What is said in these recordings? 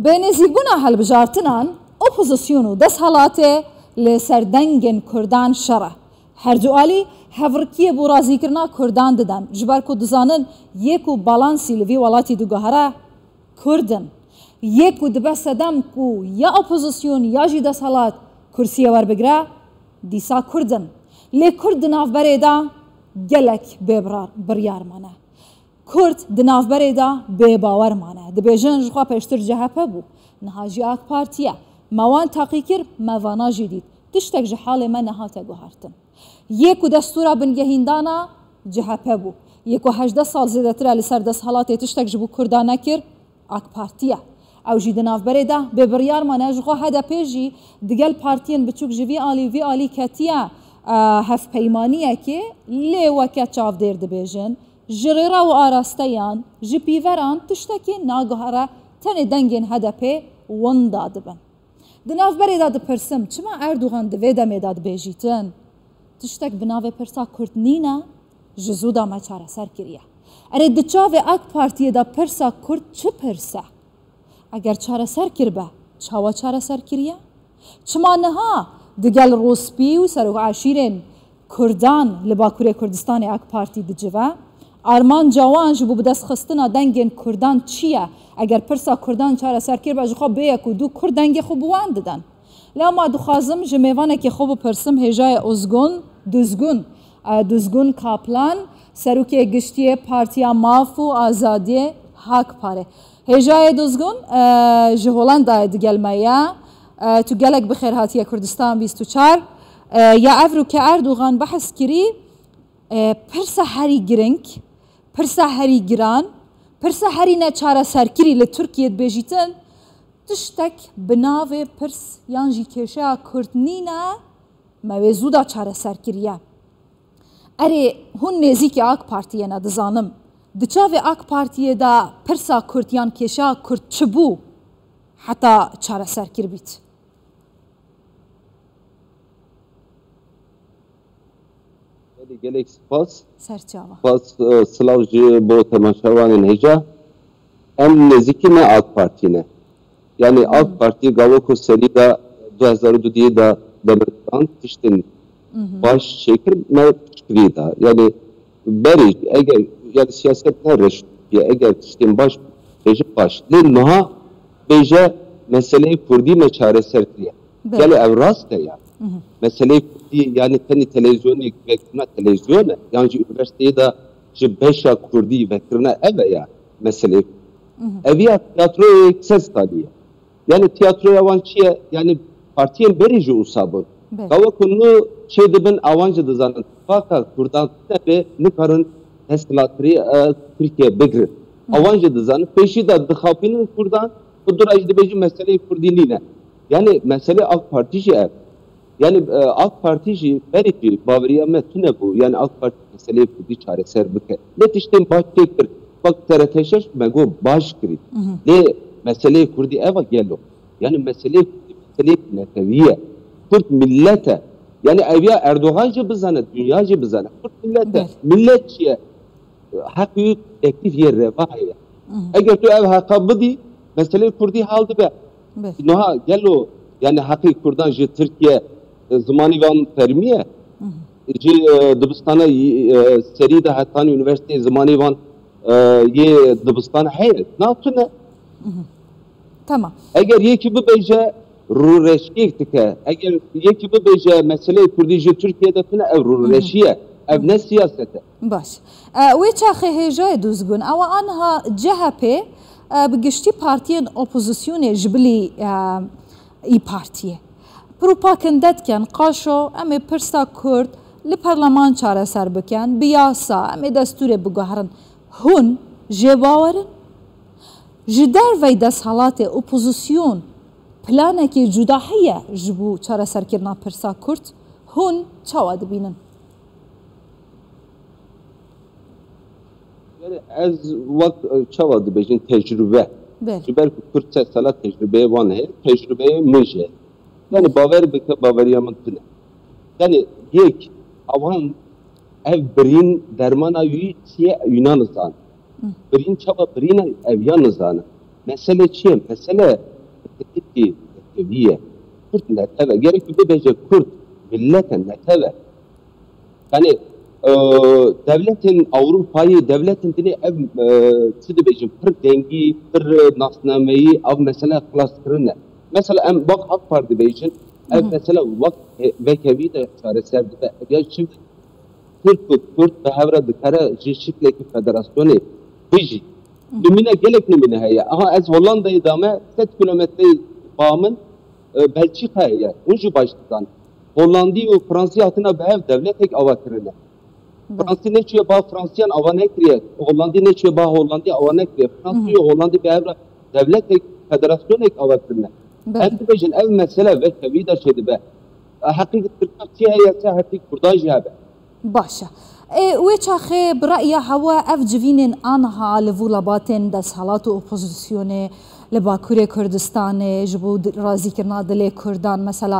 بێنێزیکبوونا هەڵبژارتنان ئۆپۆزیسیۆن و دەسەڵاتێ لێسەر دەنگên Kurdan şere. Herdualî hevrikiyê bû razîkirina Kurdan didin. Ji ber ku dizanin yek û balansî li vî welatî diguhere Kurd in. Yek ku dibe sedem ku ya opozisyon ya jî deshelat kursiyê werbigire dîsa Kurd in. Lê Kurd di navberê de gelek bêbiryar mane. Kurd di navberê de bêbawer mane. Dibêjin ji xwe pêştir CHP bû. Niha jî AK Partiye. Me wan teqî kir, me vana jî dît. Tiştek ji halê me nehate guhartin. Yek ku destûra bingehîndana CHP bû. Yek ku 18 sal zêdetir li ser deshelatê tiştek ji bo Kurdan nekir AK Partiye. Ew jî di navberê de bêbiryar mane ji xwe HDP jî digel partiyên biçûk ji vî alî ketiye hevpeymaniyekê lê weke çavdêr dibêjin ji rêra û arasteyan ji pîveran tiştekê naguhere tenê dengên HDP winda dibin. Di navberê de dipirsim çima Erdogan di vê demê de dibêjîtin tiştek bi navê pirsa Kurd nîne ji zû da me çareser kiriye. Erê di çavê AK Partiyê de pirsa Kurd çi pirse? Eger çareser kirbe çawa çareser kiriye? Çima niha digel Rospî û serokeşîrên Kurdan li Bakurê Kurdistanê AK Partî dicive arman cawan ji bo bi destxistina dengên Kurdan çi ye? Eger pirsa Kurdan çareser kirbe ji xwe bêye ku du Kurd dengê xwe bi wan didin. Lê ma dixwazim ji mêvanekê xwe bipirsim hêjayê Duzgun Kaplan serokê giştiyê Partiya Maf û Azadiyê Hakparê. Hêjayê Duzgun ji Holandayê digel me ye. Tu gelek bixêr hatiye Kurdistan 24. Ya ev rûkê Erdogan behs kirî pirsa herî giring, pirsa herî giran, pirsa herî ne çareserkirî li Tirkiye dibêjîtin tiştek bi navê pirs yan jî kêşeya Kurd nîne me wê zû da çareser kiriye. Erê hûn nêzîkî AK Partiyê ne dizanim. Di çavê AK Partiyê de pirsa Kurd yan kêşeya Kurd çi bû heta çareser kirbît? Gelek spas. Serçava. Spas sılav ji bo temaşavanên hêja. Em nêzîkî me AK Partiyê. Yani AK Parti gavoko serî de 2002 da demirdan tiştin baş şekil me fikirî da. Yani berî eger yani siyaset ne reş eger tiştin baş bêje baş. Lê niha bêje meseleyi Kurdî me çareser kiriye. Yani ev rast e ya. Meseleyi Kurdî yani tenî televizyonê vekirina televizyonê yani ji üniversiteyê de ji beşa Kurdî vekirina ev e ya meseleyi. Ev ya tiyatroya ses taliye. Yani tiyatroya wan çi ye yani partiyên berî ji usabın. Gavakunu çê dibin avancı dizanin. Fakat Kurdan tebe nikarin heslatırî Türkiye bigirin. Avancı dizanin. Peşî de dixapînin Kurdan bu dura ji dibêjin meseleyi Kurdî nîne. Yani mesele AK Parti jî ev. Yani AK Parti jî berî jî baveriya me tune bû. Yani AK Parti meseleyi Kurdî çareser bike. Lê tiştên baş têk kir. Bak TRT6 me got baş kirî. Lê meseleyi Kurdî eva gelo. Yani meseleyi Kurdî meseleyi neteviye. Kurd millete. Yani evya Erdoğan jî bizane, dünya jî bizane. Kurd millete. Millet çiye hakkı ektif yer revaheye. Eger tu ev hakka bidî meseleyi Kurdî hal dibe. Noha gelo yani hakkı Kurdan jî Türkiye zamanî van fermiye. Jî dibistana serî de hetani üniversiteyê zamanî van yê dibistana heye. Natune. Tamam. Eger yekî bibêje rûreşkêk dike. Eger yekî bibêje meseleyi Kurdî jî Tirkiyeyê tune ev rûreşiye. Ev ne siyaset e? Baş. Wê çaxê hêjayê Duzgun ew anha CHP bi giştî partiyên opozisyonê ji bilî î partiyê. Propaganda dikin qaşo em ê pirsa Kurd li perleman çareser bikin, bi yasa em ê destûrê biguherin. Hûn jê bawerin? Ji dervey deshelatê opozisyon planekê cuda heye ji bo çareserkirina pirsa Kurd? Hûn çawa dibînin? Yani ez wek çawa dibêjin tecrübe. Ji ber ku Kurd çe sala tecrübeyê wan heye, tecrübeyê min jî. Yani bawer bike baveriya min tune. Yani yek awan ev birîn dermana wî çiye Yunan zan. Birîn çawa birîna ev yan zan. mesele çiye, mesele ki viye. Kurt neteve, gerek bir bece Kurt milleten neteve. Yani devletin Avrupa'yı, devletin dili ev çide bejim pır dengi, pır nasnameyi, av mesela klaskırını. Mesela em bak AK Parti bejin, ev mesela vak vekevi de çareserdi ve ya şimdi Kurt ve hevra dikare jişikleki federasyonu biji. Numune gelek numune heye. Aha ez Hollanda'yı dame 7 kilometre bağımın Belçika'ya, uncu başlıdan. Hollanda'yı ve Fransa'yı hatına behev devlet tek avatırını. Fransa ne çiye bağ Fransa'yan avanek kriye. Hollanda ne çiye bağ Hollanda'yı avanek kriye. Fransa'yı Hollanda behev devlet tek federasyon tek avatırını. Hem de bejin ev mesele ve kevi de şeydi be. Hakiki Türkçe çiye heyese hakiki Kurdan jihabe. Başa. وچاخه برای هوا اف جوینن آنها لولاباتن دست حالات اپوزیسیونه لباکوری کردستان جبو رازی کرنا دلی کردان مثلا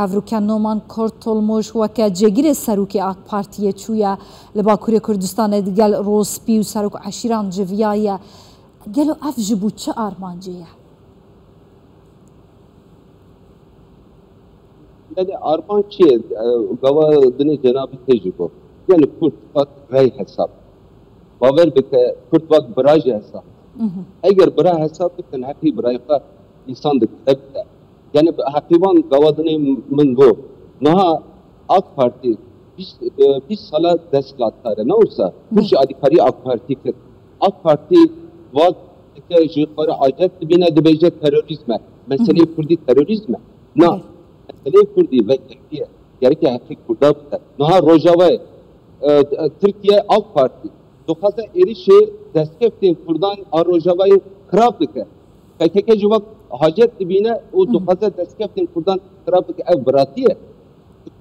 افروکن نومان کرد تلموش وکه جگیر سروکی آک پارتیه چویا لباکوری کردستان گل روسپی و سروک عشیران جویایه گلو اف جبو چه آرمانجیه؟ Yani arman çiye, gava dine Cenab-ı Tecrübe. Yani Kurt vak rey hesap. Baver bike Kurt vak baraj hesap. Eğer baraj hesap biten hakiki barajda insandık. Yani hakivan gavadını min bu. Naha AK Parti biz sala destlatları ne olsa kuş adikari AK Parti kır. AK Parti vak ki jikara acayip bine dibece terörizme. Mesele Kurdi terörizme. Na mesele Kurdi ve Türkiye. Gerek hakiki Kurda biter. Naha Rojava Türkiye AK Parti. Dokasa erişe deskeftin Kurdan Rojava'yı kıraplık. PKK cevap hacet dibine o dokasa deskeftin Kurdan kıraplık ev bıratiye.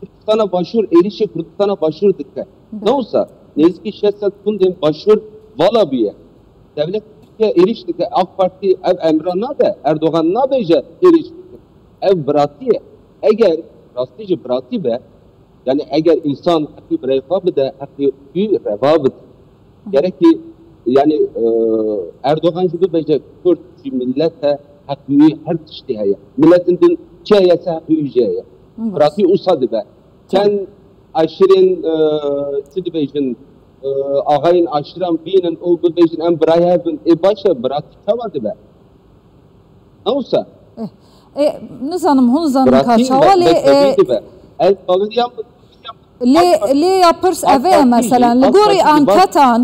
Kürdistan'a başvur erişe Kürdistan'a başvur dikkat. Ne olsa nezki şehset kundin başvur vala biye. Devlet Türkiye eriştik AK Parti ev emrana da Erdoğan'na bece eriştik. Ev bıratiye. Eğer rastıcı bırati be yani eğer insan hakiki revabı da hakiki revabı gerek ki yani Erdoğan gibi bence Kürt millete hakiki her tiştihaya milletin din çeyese hakiki yüceye bırakı usadı be sen aşirin sizi bejin ağayın aşiran binin o bu bejin em bırayabın başa bırakı çavadı be ne olsa نزانم هون زانم کارچاوا لی یا پرس اوه مثلا لگوری آنکتان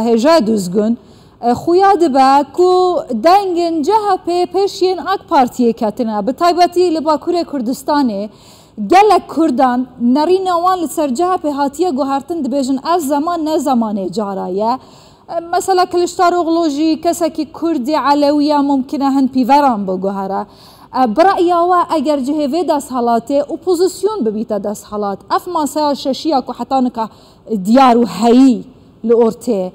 هجا دوزگون خویا دبا کو دنگن جها پیشین اک پارتیه کتنه به تایبتی لباکوری کردستانه گلک کردان نرین وان لسر جها په هاتیه گوهرتن دبیجن از زمان نه زمانه جارایه مثلا کلشتار اغلوجی کسکی کردی علویه ممکنه هن پیوران بگوهره برای او اگر جهوی دست حالاته اپوزیسیون ببیت دست حالات اف ماسا ششیا کو حتی نکه دیار و هایی لورته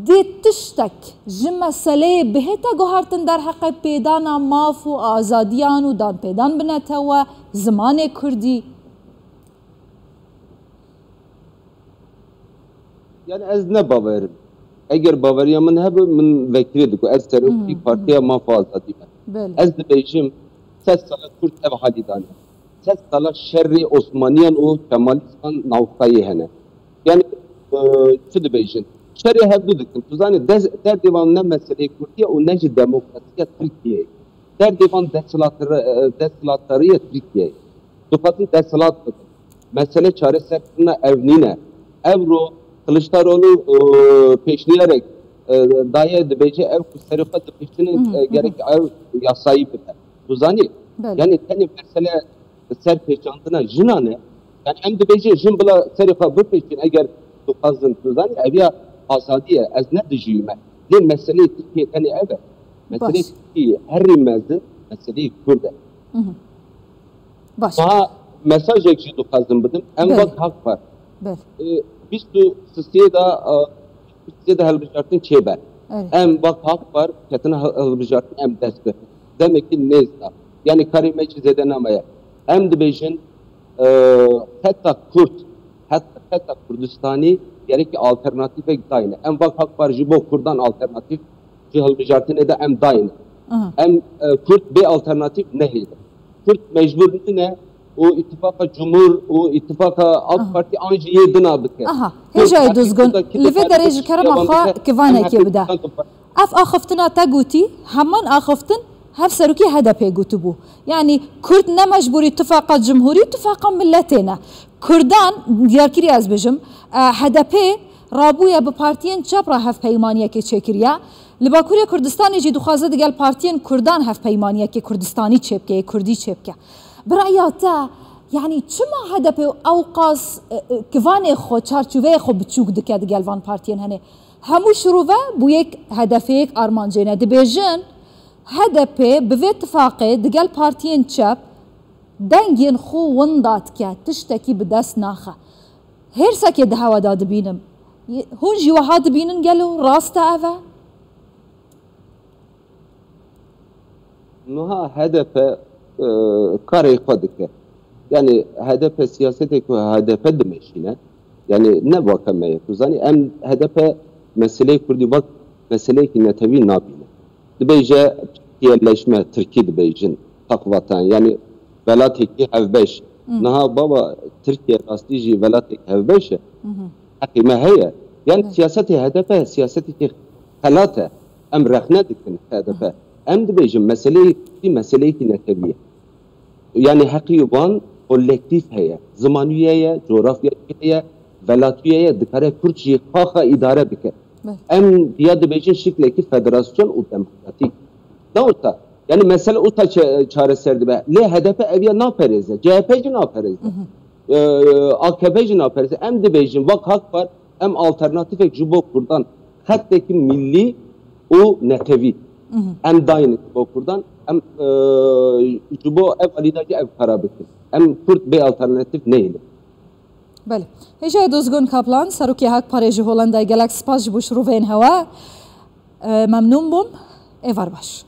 دی تشتک جمسله بهتا گوهرتن در حق پیدان ماف و آزادیان و دان پیدان بنته و زمان کردی yani ez ne baverim eğer baveriya min hebe min vekilidik ez serokî partiya maf azadî ez dibêjim ses sala Kürt ev halî dane ses sala şerrê Osmaniyan û Kemalistan navxayê hene yani çi dibêjin şerrê hevdû dikim tu zanî derdêvan ne meseleyê Kurdiye û ne jî demokrasiya Tirkiyeyê derdêvan desthilatdariya Tirkiyeyê tu xwatin desthilat bikin mesele çareserkirina ev nîne ev ro Kılıçdaroğlu peşleyerek daye dibece ev serifat peşinin gerek ev yasayı biter. Tuzani yani tane mesele ser peşandına jinane yani em dibece jin bula serifa bu peşin eğer tukazın tuzani evya azadiye ez ne dijime ne mesele Türkiye tane ev mesele Türkiye her rimezin mesele Kürde. Daha mesaj ekşi tukazın bidim em bak hak var. Biz tu size de halbucartın çeber. Em bak hak var, ketine halbucartın em destek. Demek ki nezda. Yani karime çizeden amaya. Em de bejin hatta Kürt, hatta Kurdistani gerek ki alternatife dayne. Em bak hak var jibo Kurdan alternatif. Halbucartın ede em dayne. em Kürt bir alternatif nehiydi. Kürt mecbur ne? O ittifaka Cumhur, o ittifaka AK Parti anji yedina bike. Aha, hejay düzgün. Live derece kerem akha kivane ki bida. Af akhftına ta guti, hemen akhftın هف سرکی هدفی گوتو بو یعنی کرد نه مجبوری اتفاق جمهوری اتفاق ملتنا کردان دیارکری از بجم هدفی رابویا به پارتین چپ را هف پیمانیه که چکریا لباکوری کردستانی جی دخوازه دیگل پارتین کردان هف پیمانیه که کردستانی چپکه کردی چپکه برایاتا یعنی چما هدفی اوقاس کوان خو چارچوبه خو بچوک دکه دیگل وان پارتین هنه همو شروعه بو یک هدفی ارمانجینه دبیجن هدفه به اتفاقه دگل پارتین چپ دنگین خو وندات که تشتکی به دست ناخه هر سکه ده هوا داد بینم هون جوها دبینن گلو راست اوه نها هدفه کاری خود که yani HDP siyasete ku HDP demeşine yani ne vakame yapuzani em HDP meseleyi kurdi bak meseleyi ki netevi nabine dibeyce Türkiye'leşme Türkiye dibeycin takvatan yani velateki hevbeş naha baba Türkiye astici velateki hevbeşe hakime heye yani siyaseti HDP siyaseti ki halate em rehne dikin HDP em dibeycin meseleyi ki netevi yani hakiban kolektif heye, zamaniyeye, coğrafyaya, velatiyeye dikare Kürtçeyi kaka idare bike. Em diya dibecin şikleki federasyon u demokratik. Da orta. Yani mesele orta çareserdi be. Le HDP eviye ne pereze? CHP'ci ne pereze? AKP'ci ne pereze? Em dibecin vak hak var. Em alternatif ek jubo kurdan. Hattaki milli o netevi. Em dayını jubo kurdan. Em jubo ev alidaki ev karabeti. Em Kürt bir alternatif neydi? بله هجا دوزگون کابلان سروکی هک پاریجی هولندای گلک سپاس جبوش رو وین هوا ممنون بوم ایوار باش